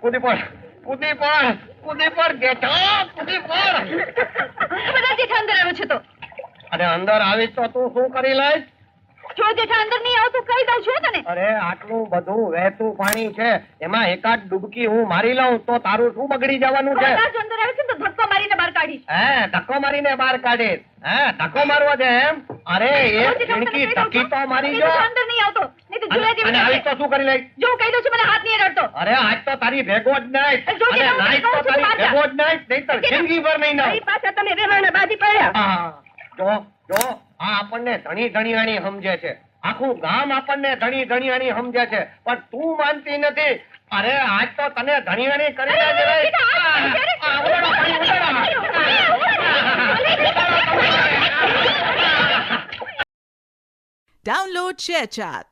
કૂદી પડ, કૂદી પડ, કૂદી પડ, જેઠા, કૂદી પડ. બધા જેઠા અંદર આવ્યો છે તો. અરે અંદર આવીશ તો તું શું કરી લઈશ? જો જેઠા અંદર નહીં આવ તો કહી દઉં છું તને. અરે આટલું બધું વહેતું પાણી છે, એમાં એકાદ ડૂબકી હું મારી લઉં તો તારું શું બગડી જવાનું છે? બધા જ અંદર આવે છે તો ધક્કો મારીને બહાર કાઢીશ. હે, ધક્કો મારીને બહાર કાઢીશ? હે, ધક્કો મારવો છે એમ? અરે એક ખીણકી ધક્કી તો મારી જો. અંદર નહીં આવતો નહીં તો ઝૂલા જેવી અને આવીશ તો શું કરી લઈશ? જો કહી દઉં છું મને હાથ નહીં અડાડતો. અરે આજ તો તારી ભેગો જ નહીં, જો અને જેઠા, નાઈટ તો હું કહું છું તારી ભેગો જ નહીં, નહીંતર જિંદગી ભર નહીં ના. મારી પાસે તમે વેવાના બાજી પડ્યા. જો જો આ આપણને ધણી ધણીયાણી સમજે છે, આખું ગામ આપણને ધણી ધણીયાણી સમજે છે, પણ તું માનતી નથી. અરે આજ તો તને ધણીયાણી કરીને જ રહીશ. ઉડાડો પાણી, ઉડાડો. Download ShareChat.